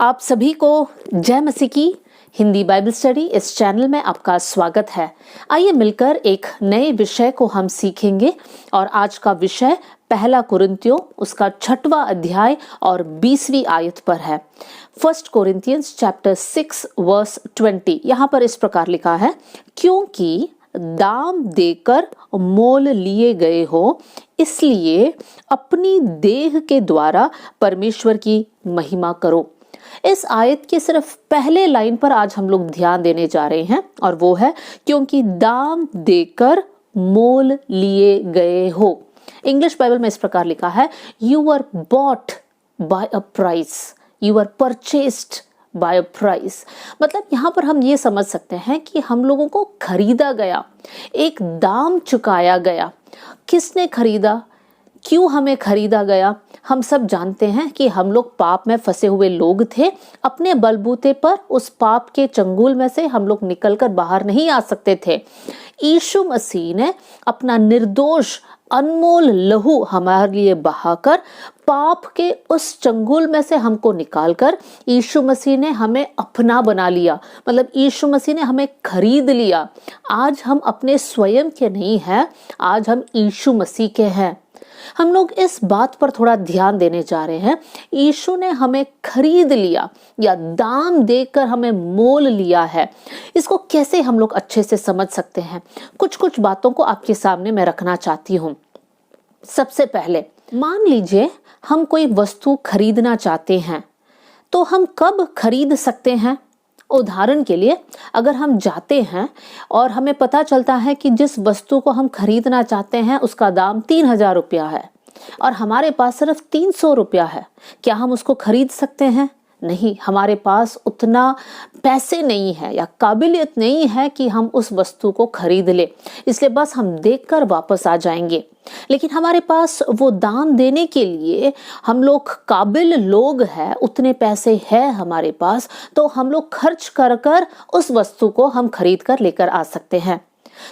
आप सभी को जय मसीह की हिंदी बाइबल स्टडी इस चैनल में आपका स्वागत है। आइए मिलकर एक नए विषय को हम सीखेंगे और आज का विषय पहला कुरिन्थियों उसका 6वां अध्याय और 20वीं आयत पर है। 1 कोरिन्थियंस चैप्टर 6 वर्स 20। यहाँ पर इस प्रकार लिखा है, क्योंकि दाम देकर मोल लिए गए हो, इसलिए अपनी देह के द्वारा परमेश्वर की महिमा करो। इस आयत के सिर्फ पहले लाइन पर आज हम लोग ध्यान देने जा रहे हैं और वो है क्योंकि दाम देकर मोल लिए गए हो। इंग्लिश बाइबल में इस प्रकार लिखा है, you are bought by a price, you are purchased by a price. मतलब यहाँ पर हम ये समझ सकते हैं कि हम लोगों को खरीदा गया, एक दाम चुकाया गया। किसने खरीदा, क्यों हमें खरीदा गया? हम सब जानते हैं कि हम लोग पाप में फंसे हुए लोग थे। अपने बलबूते पर उस पाप के चंगुल में से हम लोग निकलकर बाहर नहीं आ सकते थे। यीशु मसीह ने अपना निर्दोष अनमोल लहू हमारे लिए बहाकर पाप के उस चंगुल में से हमको निकालकर यीशु मसीह ने हमें अपना बना लिया। मतलब यीशु मसीह ने हमें खरीद लिया। आज हम अपने स्वयं के नहीं हैं, आज हम यीशु मसीह के हैं। हम लोग इस बात पर थोड़ा ध्यान देने जा रहे हैं। यीशु ने हमें खरीद लिया या दाम देकर हमें मोल लिया है। इसको कैसे हम लोग अच्छे से समझ सकते हैं? कुछ बातों को आपके सामने मैं रखना चाहती हूँ। सबसे पहले मान लीजिए हम कोई वस्तु खरीदना चाहते हैं, तो हम कब खरीद सकते हैं? उदाहरण के लिए अगर हम जाते हैं और हमें पता चलता है कि जिस वस्तु को हम खरीदना चाहते हैं उसका दाम 3000 रुपया है और हमारे पास सिर्फ 300 रुपया है, क्या हम उसको खरीद सकते हैं? नहीं, हमारे पास उतना पैसे नहीं है या काबिलियत नहीं है कि हम उस वस्तु को खरीद ले, इसलिए बस हम देखकर वापस आ जाएंगे। लेकिन हमारे पास वो दाम देने के लिए हम लोग काबिल लोग हैं, उतने पैसे हैं हमारे पास, तो हम लोग खर्च कर कर उस वस्तु को हम खरीद कर लेकर आ सकते हैं।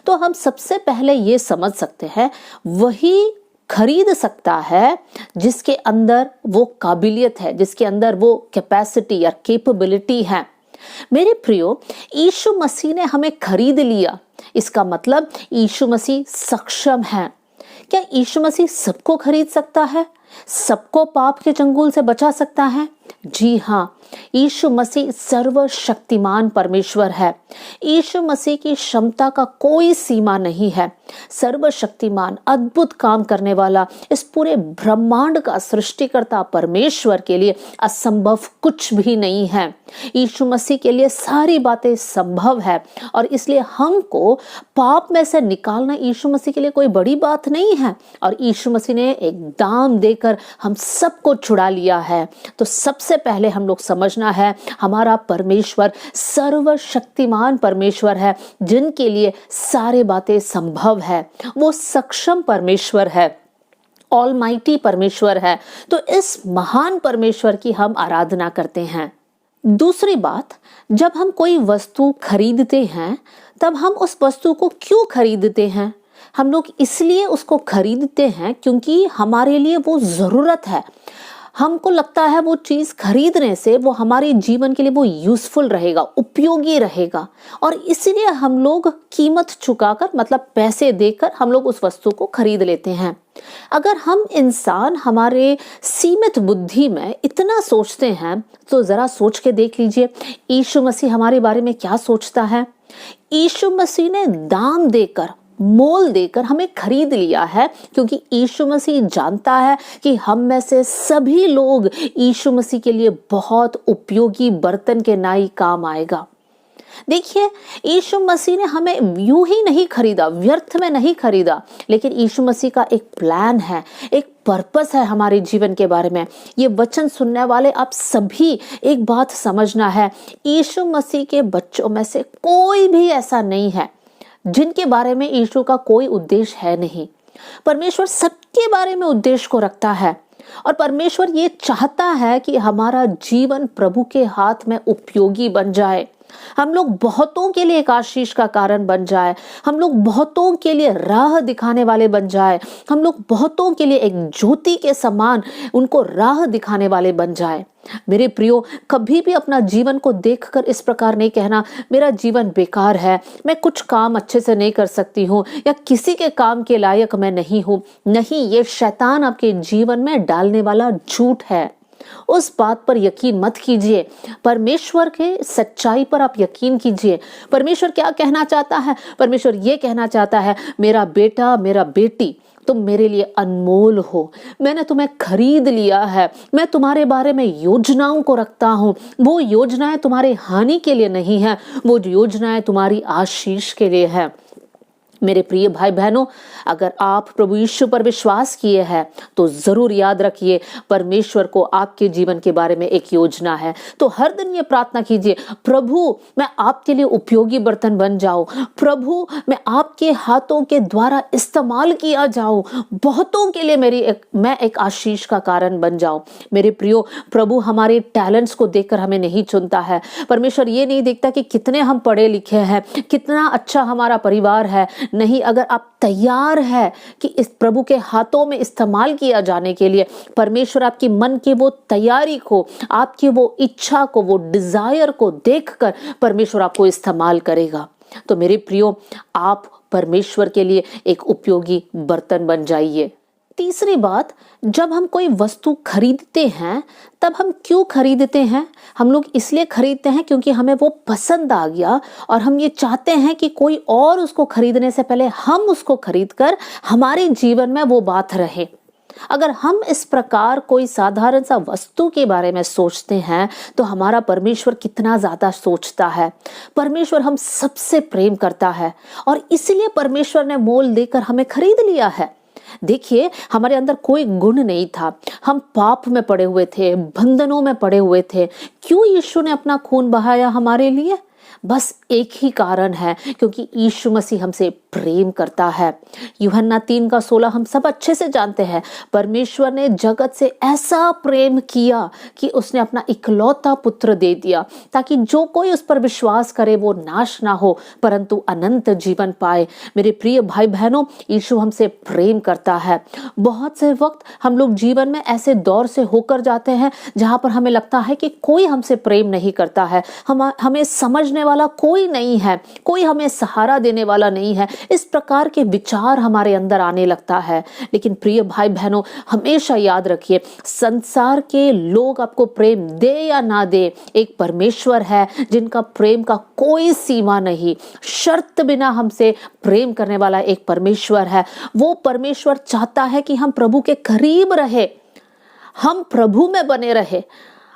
तो हम सबसे पहले ये समझ सकते हैं, वही खरीद सकता है जिसके अंदर वो काबिलियत है, जिसके अंदर वो कैपेसिटी या कैपेबिलिटी है। मेरे प्रियो, यीशु मसीह ने हमें खरीद लिया, इसका मतलब यीशु मसीह सक्षम है। क्या यीशु मसीह सबको खरीद सकता है? सबको पाप के चंगुल से बचा सकता है? जी हाँ, यीशु मसीह सर्वशक्तिमान परमेश्वर है। यीशु मसीह की क्षमता का कोई सीमा नहीं है। सर्वशक्तिमान, अद्भुत काम करने वाला, इस पूरे ब्रह्मांड का सृष्टिकर्ता परमेश्वर के लिए असंभव कुछ भी नहीं है। यीशु मसीह के लिए सारी बातें संभव है और इसलिए हमको पाप में से निकालना यीशु मसीह के लिए कोई बड़ी बात नहीं है। और यीशु मसीह ने एक दाम देकर हम सबको छुड़ा लिया है। तो सबसे पहले हम लोग समझना है, हमारा परमेश्वर सर्वशक्तिमान परमेश्वर है, जिनके लिए सारे बातें संभव है। वो सक्षम परमेश्वर है, ऑलमाइटी परमेश्वर है। तो इस महान परमेश्वर की हम आराधना करते हैं। दूसरी बात, जब हम कोई वस्तु खरीदते हैं तब हम उस वस्तु को क्यों खरीदते हैं? हम लोग इसलिए उसको खरीदते हैं क्योंकि हमारे लिए वो जरूरत है। हमको लगता है वो चीज खरीदने से वो हमारे जीवन के लिए वो यूजफुल रहेगा, उपयोगी रहेगा, और इसीलिए हम लोग कीमत चुकाकर, मतलब पैसे देकर हम लोग उस वस्तु को खरीद लेते हैं। अगर हम इंसान हमारे सीमित बुद्धि में इतना सोचते हैं तो जरा सोच के देख लीजिए, यीशु मसीह हमारे बारे में क्या सोचता है। यीशु मसीह ने दाम देकर, मोल देकर हमें खरीद लिया है क्योंकि यीशु मसीह जानता है कि हम में से सभी लोग यीशु मसीह के लिए बहुत उपयोगी बर्तन के नाई काम आएगा। देखिए, यीशु मसीह ने हमें यूं ही नहीं खरीदा, व्यर्थ में नहीं खरीदा, लेकिन यीशु मसीह का एक प्लान है, एक पर्पस है हमारे जीवन के बारे में। ये वचन सुनने वाले आप सभी एक बात समझना है, यीशु मसीह के बच्चों में से कोई भी ऐसा नहीं है जिनके बारे में यीशु का कोई उद्देश्य है नहीं। परमेश्वर सबके बारे में उद्देश्य को रखता है और परमेश्वर ये चाहता है कि हमारा जीवन प्रभु के हाथ में उपयोगी बन जाए। हम लोग बहुतों के लिए एक आशीष का कारण बन जाए, हम लोग बहुतों के लिए राह दिखाने वाले बन जाए, हम लोग बहुतों के लिए एक ज्योति के समान उनको राह दिखाने वाले बन जाए। मेरे प्रियो, कभी भी अपना जीवन को देखकर इस प्रकार नहीं कहना मेरा जीवन बेकार है, मैं कुछ काम अच्छे से नहीं कर सकती हूँ, या किसी के काम के लायक मैं नहीं हूँ। नहीं, ये शैतान आपके जीवन में डालने वाला झूठ है। उस बात पर यकीन मत कीजिए, परमेश्वर के सच्चाई पर आप यकीन कीजिए। परमेश्वर क्या कहना चाहता है? परमेश्वर ये कहना चाहता है, मेरा बेटा, मेरा बेटी, तुम मेरे लिए अनमोल हो, मैंने तुम्हें खरीद लिया है, मैं तुम्हारे बारे में योजनाओं को रखता हूँ। वो योजनाएं तुम्हारे हानि के लिए नहीं है, वो योजनाएं तुम्हारी आशीष के लिए है। मेरे प्रिय भाई बहनों, अगर आप प्रभु यीशु पर विश्वास किए हैं तो जरूर याद रखिए, परमेश्वर को आपके जीवन के बारे में एक योजना है। तो हर दिन ये प्रार्थना कीजिए, प्रभु मैं आपके लिए उपयोगी बर्तन बन जाऊं, प्रभु मैं आपके हाथों के द्वारा इस्तेमाल किया जाऊं, बहुतों के लिए मैं एक आशीष का कारण बन जाऊं। मेरे प्रियो, प्रभु हमारे टैलेंट्स को देखकर हमें नहीं चुनता है। परमेश्वर ये नहीं देखता कि कितने हम पढ़े लिखे हैं, कितना अच्छा हमारा परिवार है। नहीं, अगर आप तैयार है कि इस प्रभु के हाथों में इस्तेमाल किया जाने के लिए, परमेश्वर आपकी मन की वो तैयारी को, आपकी वो इच्छा को, वो डिजायर को देखकर परमेश्वर आपको इस्तेमाल करेगा। तो मेरे प्रियो, आप परमेश्वर के लिए एक उपयोगी बर्तन बन जाइए। तीसरी बात, जब हम कोई वस्तु खरीदते हैं तब हम क्यों खरीदते हैं? हम लोग इसलिए खरीदते हैं क्योंकि हमें वो पसंद आ गया और हम ये चाहते हैं कि कोई और उसको खरीदने से पहले हम उसको खरीदकर हमारे जीवन में वो बात रहे। अगर हम इस प्रकार कोई साधारण सा वस्तु के बारे में सोचते हैं तो हमारा परमेश्वर कितना ज्यादा सोचता है। परमेश्वर हम सबसे प्रेम करता है और इसलिए परमेश्वर ने मोल देकर हमें खरीद लिया है। देखिए, हमारे अंदर कोई गुण नहीं था, हम पाप में पड़े हुए थे, बंधनों में पड़े हुए थे। क्यों यीशु ने अपना खून बहाया हमारे लिए? बस एक ही कारण है, क्योंकि यीशु मसीह हमसे प्रेम करता है। यूहन्ना 3:16 हम सब अच्छे से जानते हैं, परमेश्वर ने जगत से ऐसा प्रेम किया कि उसने अपना इकलौता पुत्र दे दिया, ताकि जो कोई उस पर विश्वास करे वो नाश ना हो परंतु अनंत जीवन पाए। मेरे प्रिय भाई बहनों, यीशु हमसे प्रेम करता है। बहुत से वक्त हम लोग जीवन में ऐसे दौर से होकर जाते हैं जहां पर हमें लगता है कि कोई हमसे प्रेम नहीं करता है, हमें समझने वाला कोई नहीं है, कोई हमें सहारा देने वाला नहीं है। इस प्रकार के विचार हमारे अंदर आने लगता है। लेकिन प्रिय भाई बहनों, हमेशा याद रखिए, संसार के लोग आपको प्रेम दे या ना दे, एक परमेश्वर है जिनका प्रेम का कोई सीमा नहीं, शर्त बिना हमसे प्रेम करने वाला एक परमेश्वर है। वो परमेश्वर चाहता है कि हम प्रभु के करीब रहे, हम प्रभु में बने रहे।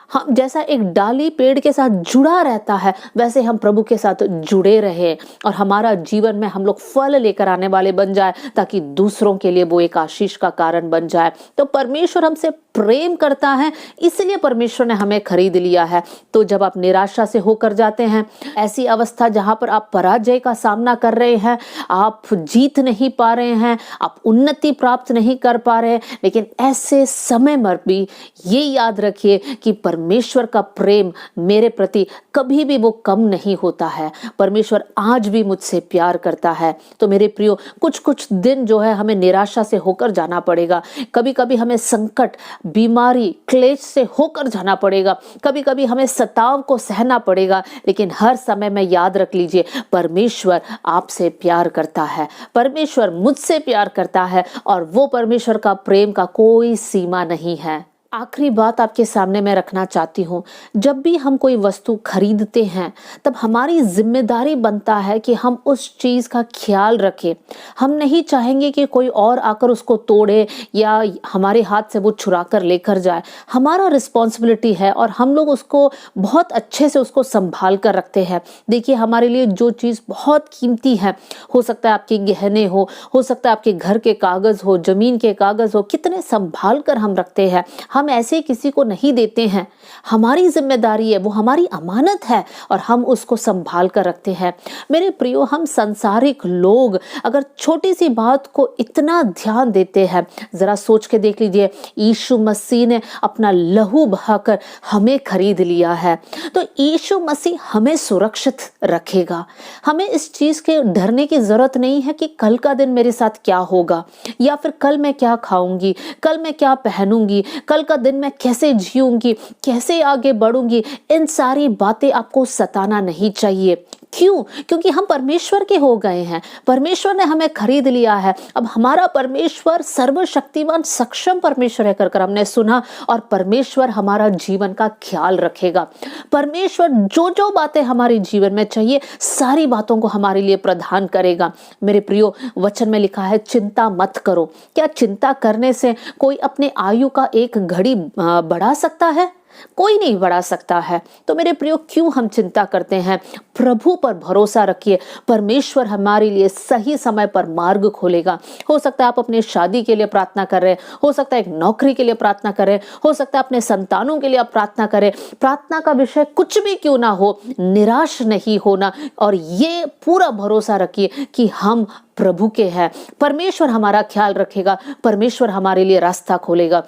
हम जैसा एक डाली पेड़ के साथ जुड़ा रहता है, वैसे हम प्रभु के साथ जुड़े रहे और हमारा जीवन में हम लोग फल लेकर आने वाले बन जाए, ताकि दूसरों के लिए वो एक आशीष का कारण बन जाए। तो परमेश्वर हमसे प्रेम करता है, इसलिए परमेश्वर ने हमें खरीद लिया है। तो जब आप निराशा से होकर जाते हैं, ऐसी अवस्था जहां पर आप पराजय का सामना कर रहे हैं, आप जीत नहीं पा रहे हैं, आप उन्नति प्राप्त नहीं कर पा रहे, लेकिन ऐसे समय में भी ये याद रखिए कि परमेश्वर का प्रेम मेरे प्रति कभी भी वो कम नहीं होता है। परमेश्वर आज भी मुझसे प्यार करता है। तो मेरे प्रियो, कुछ दिन जो है हमें निराशा से होकर जाना पड़ेगा, कभी कभी हमें संकट, बीमारी, क्लेश से होकर जाना पड़ेगा, कभी कभी हमें सताव को सहना पड़ेगा, लेकिन हर समय में याद रख लीजिए, परमेश्वर आपसे प्यार करता है, परमेश्वर मुझसे प्यार करता है और वो परमेश्वर का प्रेम का कोई सीमा नहीं है। आखिरी बात आपके सामने मैं रखना चाहती हूँ, जब भी हम कोई वस्तु खरीदते हैं तब हमारी जिम्मेदारी बनता है कि हम उस चीज़ का ख्याल रखें। हम नहीं चाहेंगे कि कोई और आकर उसको तोड़े या हमारे हाथ से वो चुरा कर लेकर जाए। हमारा रिस्पॉन्सिबिलिटी है और हम लोग उसको बहुत अच्छे से उसको संभाल कर रखते हैं। देखिए, हमारे लिए जो चीज़ बहुत कीमती है, हो सकता है आपके गहने हो सकता है आपके घर के कागज़ हो, ज़मीन के कागज़ हो, कितने संभाल कर हम रखते हैं। हम हम ऐसे किसी को नहीं देते हैं। हमारी जिम्मेदारी है, वो हमारी अमानत है और हम उसको संभाल कर रखते हैं। मेरे प्रियो, हम संसारिक लोग अगर छोटी सी बात को इतना ध्यान देते हैं, जरा सोच के देख लीजिए, यीशु मसीह ने अपना लहू बहाकर हमें खरीद लिया है, तो यीशु मसीह हमें सुरक्षित रखेगा। हमें इस चीज के डरने की जरूरत नहीं है कि कल का दिन मेरे साथ क्या होगा, या फिर कल मैं क्या खाऊंगी, कल मैं क्या पहनूंगी, कल का दिन मैं कैसे जीऊंगी, कैसे आगे बढ़ूंगी। इन सारी बातें आपको सताना नहीं चाहिए। क्यों? क्योंकि हम परमेश्वर के हो गए हैं, परमेश्वर ने हमें खरीद लिया है। अब हमारा परमेश्वर सर्वशक्तिमान सक्षम परमेश्वर है कर हमने सुना, और परमेश्वर हमारा जीवन का ख्याल रखेगा। परमेश्वर जो जो बातें हमारे जीवन में चाहिए, सारी बातों को हमारे लिए प्रदान करेगा। मेरे प्रियो, वचन में लिखा है चिंता मत करो। क्या चिंता करने से कोई अपने आयु का एक घड़ी बढ़ा सकता है? कोई नहीं बढ़ा सकता है। तो मेरे प्रियो, क्यों हम चिंता करते हैं? प्रभु पर भरोसा रखिए, परमेश्वर हमारे लिए सही समय पर मार्ग खोलेगा। हो सकता है आप अपने शादी के लिए प्रार्थना कर रहे हैं, हो सकता है एक नौकरी के लिए प्रार्थना कर रहे हैं, हो सकता है अपने संतानों के लिए आप प्रार्थना करें। प्रार्थना का विषय कुछ भी क्यों ना हो, निराश नहीं होना, और ये पूरा भरोसा रखिए कि हम प्रभु के हैं। परमेश्वर हमारा ख्याल रखेगा, परमेश्वर हमारे लिए रास्ता खोलेगा।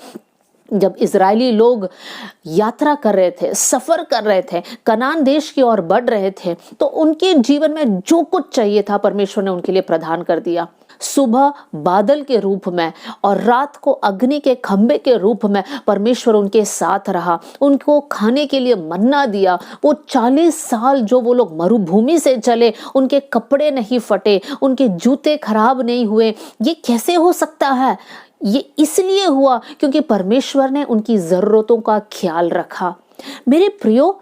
जब इजरायली लोग यात्रा कर रहे थे, सफर कर रहे थे, कनान देश की ओर बढ़ रहे थे, तो उनके जीवन में जो कुछ चाहिए था परमेश्वर ने उनके लिए प्रदान कर दिया। सुबह बादल के रूप में और रात को अग्नि के खंबे के रूप में परमेश्वर उनके साथ रहा, उनको खाने के लिए मन्ना दिया। वो 40 साल जो वो लोग मरुभूमि से चले, उनके कपड़े नहीं फटे, उनके जूते खराब नहीं हुए। ये कैसे हो सकता है? ये इसलिए हुआ क्योंकि परमेश्वर ने उनकी जरूरतों का ख्याल रखा। मेरे प्रियो,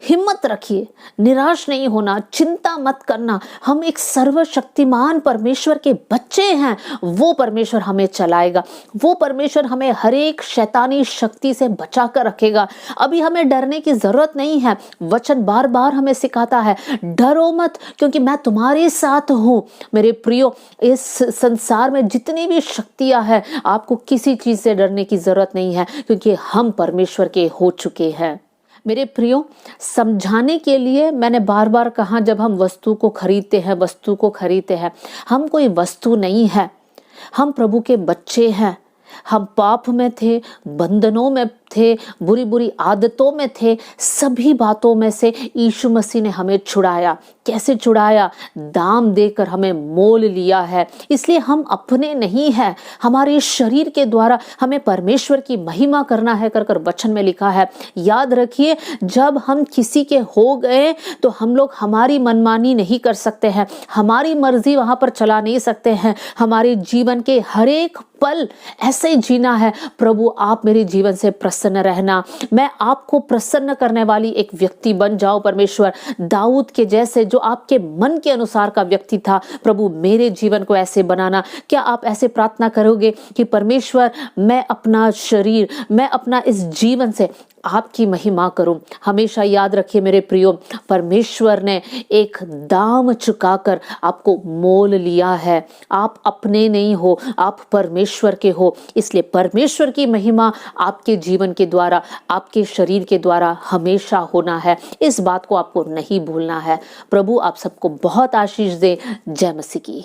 हिम्मत रखिए, निराश नहीं होना, चिंता मत करना। हम एक सर्वशक्तिमान परमेश्वर के बच्चे हैं। वो परमेश्वर हमें चलाएगा, वो परमेश्वर हमें हर एक शैतानी शक्ति से बचा कर रखेगा। अभी हमें डरने की जरूरत नहीं है। वचन बार बार हमें सिखाता है, डरो मत क्योंकि मैं तुम्हारे साथ हूं। मेरे प्रियो, इस संसार में जितनी भी शक्तियां हैं, आपको किसी चीज से डरने की जरूरत नहीं है, क्योंकि हम परमेश्वर के हो चुके हैं। मेरे प्रियो, समझाने के लिए मैंने बार बार कहा, जब हम वस्तु को खरीदते हैं, हम कोई वस्तु नहीं है, हम प्रभु के बच्चे हैं। हम पाप में थे, बंधनों में थे, बुरी बुरी आदतों में थे, सभी बातों में से यीशु मसीह ने हमें छुड़ाया। कैसे छुड़ाया? दाम देकर हमें मोल लिया है। इसलिए हम अपने नहीं हैं, हमारे शरीर के द्वारा हमें परमेश्वर की महिमा करना है कर वचन में लिखा है। याद रखिए, जब हम किसी के हो गए तो हम लोग हमारी मनमानी नहीं कर सकते हैं, हमारी मर्जी वहां पर चला नहीं सकते हैं। हमारे जीवन के हर एक पल ऐसे जीना है, प्रभु आप मेरे जीवन से प्रसन्न रहना, मैं आपको प्रसन्न करने वाली एक व्यक्ति बन जाऊं। परमेश्वर, दाऊद के जैसे जो आपके मन के अनुसार का व्यक्ति था, प्रभु मेरे जीवन को ऐसे बनाना। क्या आप ऐसे प्रार्थना करोगे कि परमेश्वर, मैं अपना शरीर, मैं अपना इस जीवन से आपकी महिमा करूं? हमेशा याद रखिए मेरे प्रियो, परमेश्वर ने एक दाम चुकाकर आपको मोल लिया है। आप अपने नहीं हो, आप परमेश्वर के हो। इसलिए परमेश्वर की महिमा आपके जीवन के द्वारा, आपके शरीर के द्वारा हमेशा होना है। इस बात को आपको नहीं भूलना है। प्रभु आप सबको बहुत आशीष दे। जय मसीह की।